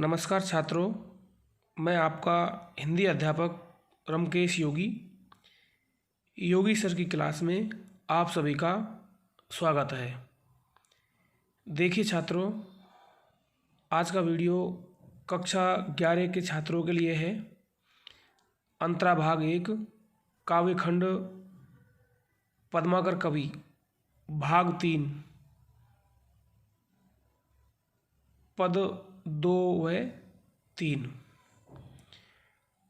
नमस्कार छात्रों, मैं आपका हिंदी अध्यापक रमकेश योगी सर की क्लास में आप सभी का स्वागत है। देखिए छात्रों, आज का वीडियो कक्षा 11 के छात्रों के लिए है। अंतरा भाग 1 काव्यखंड पद्माकर कवि भाग 3 पद 2 व 3।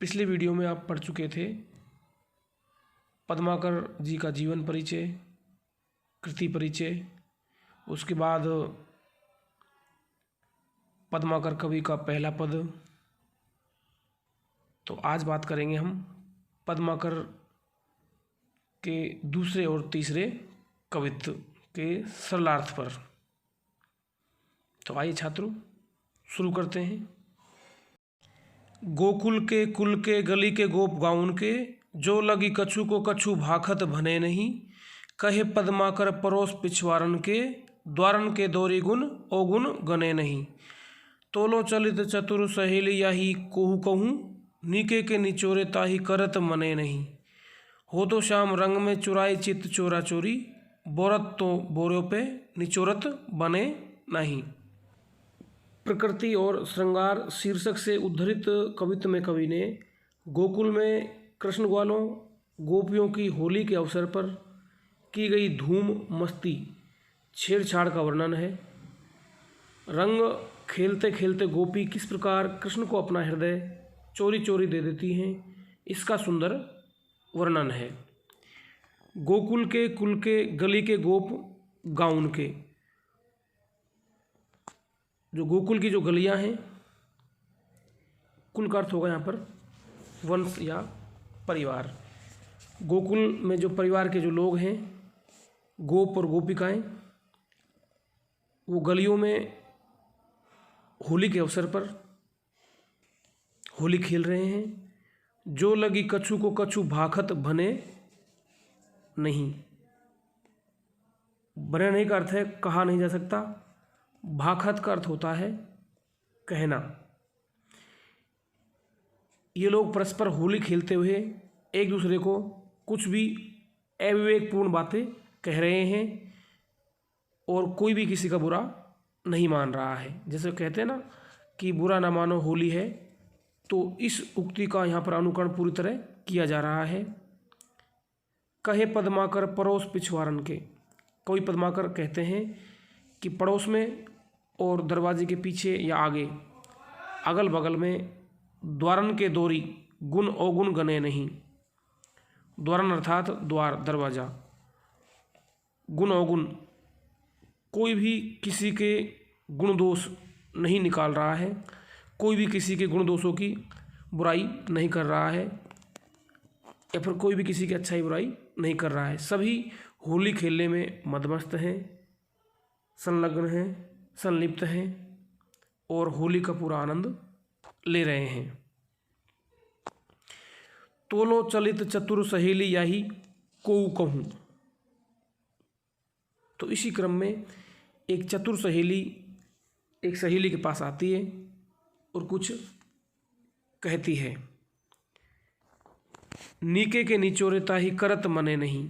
पिछले वीडियो में आप पढ़ चुके थे पद्माकर जी का जीवन परिचय, कृति परिचय, उसके बाद पद्माकर कवि का पहला पद। तो आज बात करेंगे हम पद्माकर के दूसरे और तीसरे कवित्व के सरलार्थ पर। तो आइए छात्रों, शुरू करते हैं। गोकुल के कुल के गली के गोप गाउन के, जो लगी कछु को कछु भाखत भने नहीं। कहे पद्माकर परोस पिछवारन के, द्वारन के दौरी गुण अवगुण गने नहीं। तोलो चलित चतुर सहेली याही कोहू कहूँ, नीके के निचोरे ताही करत मने नहीं। हो तो शाम रंग में चुराई चित चोरा चोरी, बोरत तो बोरों पे निचोरत बने नहीं। प्रकृति और श्रृंगार शीर्षक से उद्धृत कवित्व में कवि ने गोकुल में कृष्ण ग्वालों गोपियों की होली के अवसर पर की गई धूम मस्ती छेड़छाड़ का वर्णन है। रंग खेलते खेलते गोपी किस प्रकार कृष्ण को अपना हृदय चोरी चोरी दे देती हैं, इसका सुंदर वर्णन है। गोकुल के कुल के गली के गोप गाउन के, जो गोकुल की जो गलियां हैं, कुल का अर्थ होगा यहाँ पर वंश या परिवार। गोकुल में जो परिवार के जो लोग हैं, गोप और गोपिकाएं, वो गलियों में होली के अवसर पर होली खेल रहे हैं। जो लगी कछु को कछु भाखत भने नहीं। बने नहीं का अर्थ है कहा नहीं जा सकता। भाखत का अर्थ होता है कहना। ये लोग परस्पर होली खेलते हुए एक दूसरे को कुछ भी अविवेकपूर्ण बातें कह रहे हैं और कोई भी किसी का बुरा नहीं मान रहा है। जैसे कहते हैं ना कि बुरा ना मानो होली है, तो इस उक्ति का यहाँ पर अनुकरण पूरी तरह किया जा रहा है। कहे पद्माकर पड़ोस पिछवारन के, कोई पद्माकर कहते हैं कि पड़ोस में और दरवाजे के पीछे या आगे अगल बगल में द्वारन के दोरी गुण अवगुण गने नहीं। द्वारन अर्थात द्वार, दरवाजा। गुण अवगुण, कोई भी किसी के गुण दोष नहीं निकाल रहा है, कोई भी किसी के गुण दोषों की बुराई नहीं कर रहा है, या फिर कोई भी किसी की अच्छाई बुराई नहीं कर रहा है। सभी होली खेलने में मदमस्त हैं, संलग्न हैं, संलिप्त हैं और होली का पूरा आनंद ले रहे हैं। तोलो चलित चतुर सहेली याही कोऊ कहूँ। तो इसी क्रम में एक चतुर सहेली एक सहेली के पास आती है और कुछ कहती है। नीके के निचोरे ताही करत मने नहीं।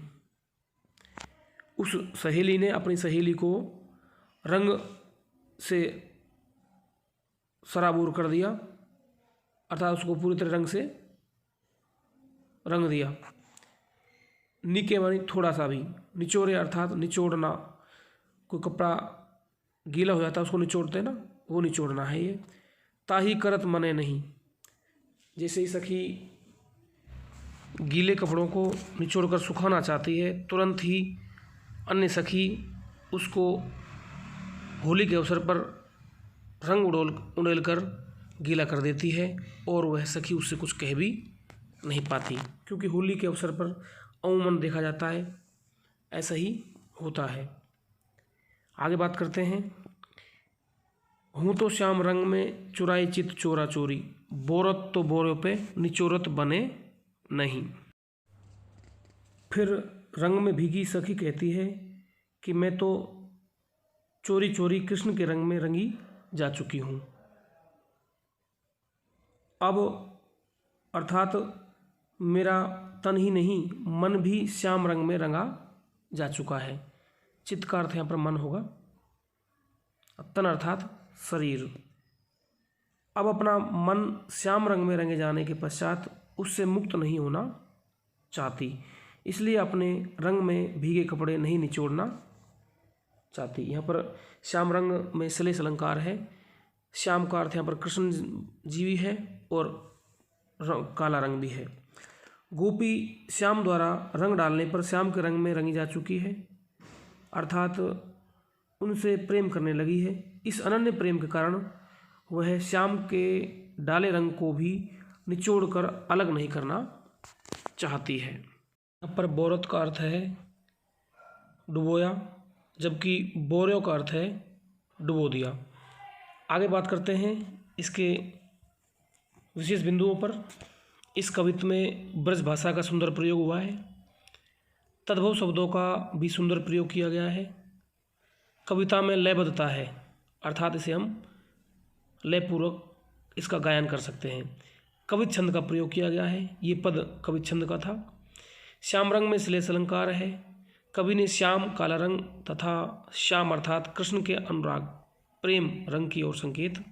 उस सहेली ने अपनी सहेली को रंग से सराबोर कर दिया, अर्थात उसको पूरी तरह रंग से रंग दिया। नीके मानी थोड़ा सा भी, निचोरे अर्थात निचोड़ना। कोई कपड़ा गीला हो जाता है उसको निचोड़ते हैं ना, वो निचोड़ना है ये। ताही करत मने नहीं, जैसे ही सखी गीले कपड़ों को निचोड़कर सुखाना चाहती है, तुरंत ही अन्य सखी उसको होली के अवसर पर रंग उड़ेल कर गीला कर देती है और वह सखी उससे कुछ कह भी नहीं पाती, क्योंकि होली के अवसर पर अमूमन देखा जाता है ऐसा ही होता है। आगे बात करते हैं। हूँ तो श्याम रंग में चुराई चित चोरा चोरी, बोरत तो बोरों पे निचोरत बने नहीं। फिर रंग में भीगी सखी कहती है कि मैं तो चोरी चोरी कृष्ण के रंग में रंगी जा चुकी हूँ। अब अर्थात मेरा तन ही नहीं मन भी श्याम रंग में रंगा जा चुका है। चित्त का अर्थ यहाँ पर मन होगा, तन अर्थात शरीर। अब अपना मन श्याम रंग में रंगे जाने के पश्चात उससे मुक्त नहीं होना चाहती, इसलिए अपने रंग में भीगे कपड़े नहीं निचोड़ना चाहती। यहाँ पर श्याम रंग में श्लेष अलंकार है। श्याम का अर्थ यहाँ पर कृष्ण जी भी है और काला रंग भी है। गोपी श्याम द्वारा रंग डालने पर श्याम के रंग में रंगी जा चुकी है, अर्थात उनसे प्रेम करने लगी है। इस अनन्य प्रेम के कारण वह श्याम के डाले रंग को भी निचोड़कर अलग नहीं करना चाहती है। यहाँ पर बोरत का अर्थ है डुबोया, जबकि बोर्यो का अर्थ है डुबो दिया। आगे बात करते हैं इसके विशेष बिंदुओं पर। इस कवित्व में ब्रज भाषा का सुंदर प्रयोग हुआ है, तद्भव शब्दों का भी सुंदर प्रयोग किया गया है। कविता में लयबद्धता है, अर्थात इसे हम लयपूर्वक इसका गायन कर सकते हैं। कवित छंद का प्रयोग किया गया है, ये पद कवित छंद का था। श्याम रंग में श्लेष अलंकार है। कवि ने श्याम काला रंग तथा श्याम अर्थात कृष्ण के अनुराग प्रेम रंग की ओर संकेत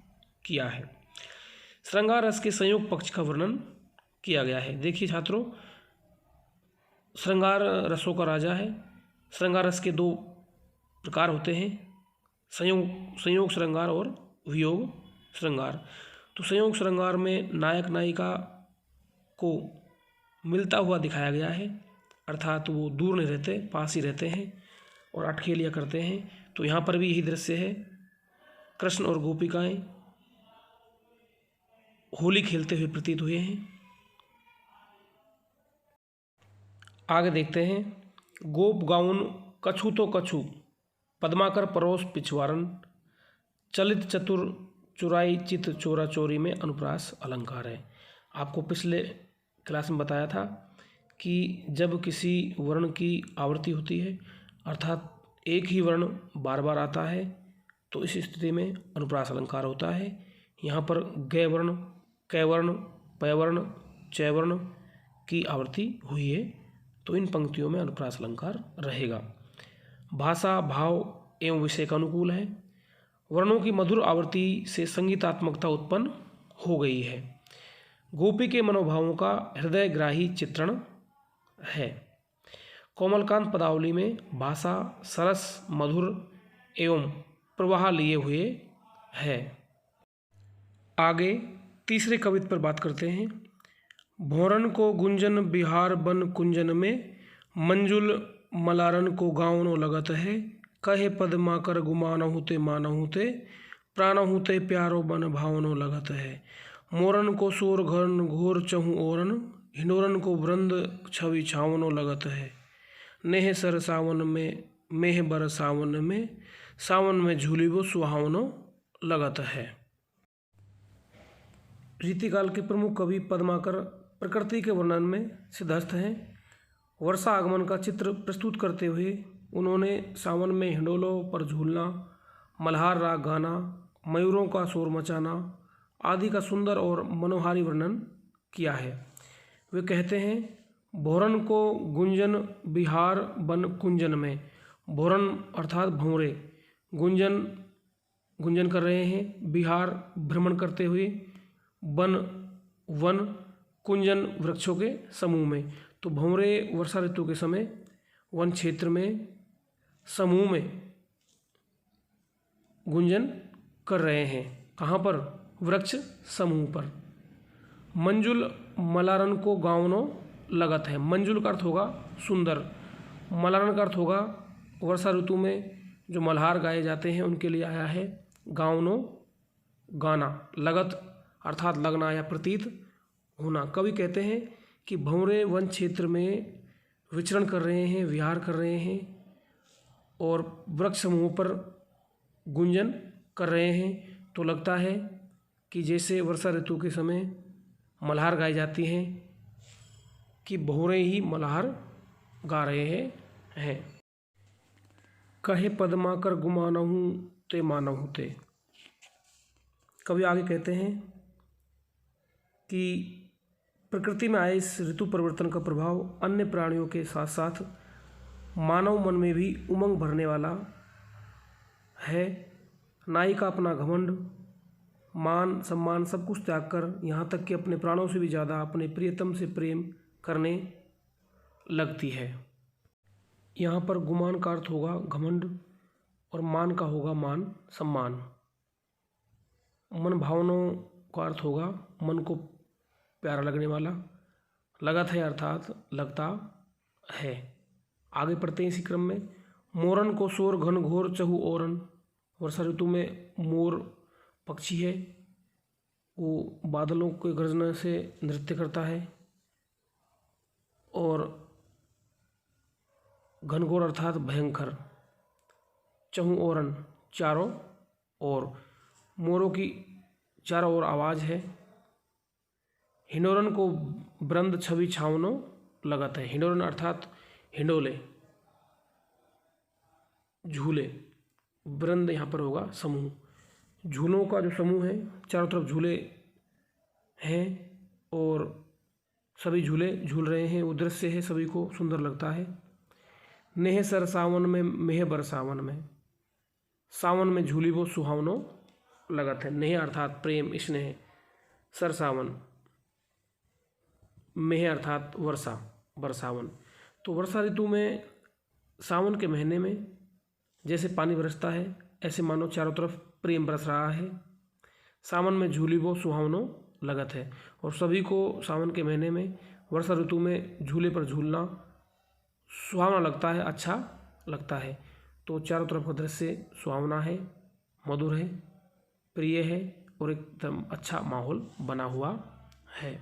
किया है। श्रृंगार रस के संयोग पक्ष का वर्णन किया गया है। देखिए छात्रों, श्रृंगार रसों का राजा है। श्रृंगार रस के दो प्रकार होते हैं, संयोग श्रृंगार और वियोग श्रृंगार। तो संयोग श्रृंगार में नायक नायिका को मिलता हुआ दिखाया गया है, अर्थात वो दूर नहीं रहते, पास ही रहते हैं और अटखेलियाँ करते हैं। तो यहाँ पर भी यही दृश्य है, कृष्ण और गोपिकाएं होली खेलते हुए प्रतीत हुए हैं। आगे देखते हैं, गोप गाउन कछु तो कछु पद्माकर परोस पिछवारन चलित चतुर चुराई चित चोरा चोरी में अनुप्रास अलंकार है। आपको पिछले क्लास में बताया था कि जब किसी वर्ण की आवृत्ति होती है, अर्थात एक ही वर्ण बार बार आता है, तो इस स्थिति में अनुप्रास अलंकार होता है। यहाँ पर गय वर्ण, कै वर्ण, पय वर्ण, चय वर्ण की आवृत्ति हुई है, तो इन पंक्तियों में अनुप्रास अलंकार रहेगा। भाषा भाव एवं विषय का अनुकूल है। वर्णों की मधुर आवृत्ति से संगीतात्मकता उत्पन्न हो गई है। गोपी के मनोभावों का हृदयग्राही चित्रण है। कोमलकांत पदावली में भाषा सरस मधुर एवं प्रवाह लिए हुए है। आगे तीसरे कवित्व पर बात करते हैं। भोरन को गुंजन बिहार बन कुंजन में मंजुल मलारन को गावनो लगत है। कहे पद माकर गुमानहु ते मानहु ते प्राणहु ते प्यारो बन भावनो लगत है। मोरन को सोर घरन घोर चहु ओरन हिंडोरन को वृंद छवि छावनो लगत है। नेह सर सावन में मेह बर सावन में झूलिबो सुहावनो लगत है। रीतिकाल के प्रमुख कवि पद्माकर प्रकृति के वर्णन में सिद्धहस्त हैं। वर्षा आगमन का चित्र प्रस्तुत करते हुए उन्होंने सावन में हिंडोलों पर झूलना, मल्हार राग गाना, मयूरों का शोर मचाना आदि का सुंदर और मनोहारी वर्णन किया है। वे कहते हैं, भोरन को गुंजन बिहार बन कुंजन में। भोरन अर्थात भंवरे, गुंजन कर रहे हैं, बिहार भ्रमण करते हुए, वन कुंजन वृक्षों के समूह में। तो भंवरे वर्षा ऋतु के समय वन क्षेत्र में समूह में गुंजन कर रहे हैं। कहाँ पर? वृक्ष समूह पर। मंजुल मलारन को गावनो लगत है। मंजुल का अर्थ होगा सुंदर, मलारन का अर्थ होगा वर्षा ऋतु में जो मल्हार गाए जाते हैं उनके लिए आया है गावनो गाना। लगत अर्थात लगना या प्रतीत होना। कवि कहते हैं कि भंवरे वन क्षेत्र में विचरण कर रहे हैं, विहार कर रहे हैं और वृक्ष समूह पर गुंजन कर रहे हैं, तो लगता है कि जैसे वर्षा ऋतु के समय मल्हार गाई जाती हैं कि भंवरे ही मल्हार गा रहे हैं। कहे पद्माकर गुमानहु ते मानहु ते। कवि आगे कहते हैं, कि प्रकृति में आए इस ऋतु परिवर्तन का प्रभाव अन्य प्राणियों के साथ साथ मानव मन में भी उमंग भरने वाला है। नाई का अपना घमंड, मान सम्मान सब कुछ त्याग कर यहाँ तक कि अपने प्राणों से भी ज़्यादा अपने प्रियतम से प्रेम करने लगती है। यहाँ पर गुमान का अर्थ होगा घमंड और मान का होगा मान सम्मान। मन भावनाओं का अर्थ होगा मन को प्यारा लगने वाला। लगत है अर्थात लगता है। आगे पढ़ते हैं इसी क्रम में। मोरन को शोर घन घोर चहु ओरन। वर्षा ऋतु में मोर पक्षी है, वो बादलों के गरजने से नृत्य करता है। और घनघोर अर्थात भयंकर। चहु ओरन चारों ओर, मोरों की चारों ओर आवाज़ है। हिंडोरन को वृंद छवि छावनो लगत है। हिंडोरन अर्थात हिंडोले, झूले। वृंद यहाँ पर होगा समूह। झूलों का जो समूह है, चारों तरफ झूले हैं और सभी झूले झूल रहे हैं। वो दृश्य है सभी को सुंदर लगता है। नेह सर सावन में मेह बर सावन में। सावन में झूली वो सुहावनो लगत है। नेह अर्थात प्रेम स्नेह, सर सावन, मेह अर्थात वर्षा बरसावन। तो वर्षा ऋतु में सावन के महीने में जैसे पानी बरसता है ऐसे मानो चारों तरफ प्रेम बरस रहा है। सावन में झूली वो सुहावनो लगत है। और सभी को सावन के महीने में वर्षा ऋतु में झूले पर झूलना सुहावना लगता है, अच्छा लगता है। तो चारों तरफ का दृश्य सुहावना है, मधुर है, प्रिय है और एकदम अच्छा माहौल बना हुआ है।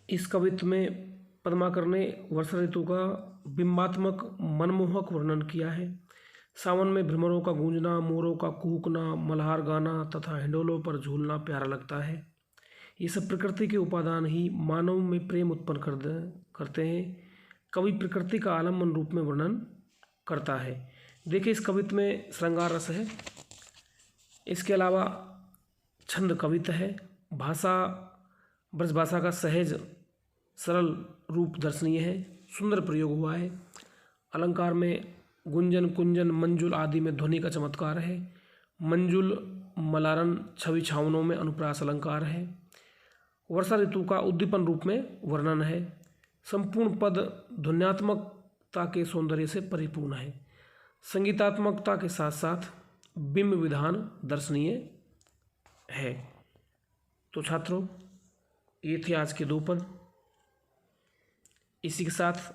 इस कवित्व में पद्माकर ने वर्षा ऋतु का बिंबात्मक मनमोहक वर्णन किया है। सावन में भ्रमरों का गूंजना, मोरों का कूकना, मल्हार गाना तथा हिंडोलों पर झूलना प्यारा लगता है। ये सब प्रकृति के उपादान ही मानव में प्रेम उत्पन्न करते हैं। कवि प्रकृति का आलम्बन रूप में वर्णन करता है। देखिए इस कवित्व में श्रृंगार रस है, इसके अलावा छंद कवित्व है, भाषा ब्रज भाषा का सहज सरल रूप दर्शनीय है, सुंदर प्रयोग हुआ है। अलंकार में गुंजन कुंजन मंजुल आदि में ध्वनि का चमत्कार है। मंजुल मलारन छवि छावनों में अनुप्रास अलंकार है। वर्षा ऋतु का उद्दीपन रूप में वर्णन है। संपूर्ण पद ध्वन्यात्मकता के सौंदर्य से परिपूर्ण है। संगीतात्मकता के साथ साथ बिंब विधान दर्शनीय है। तो छात्रों, ये थे आज के 2 पद। इसी के साथ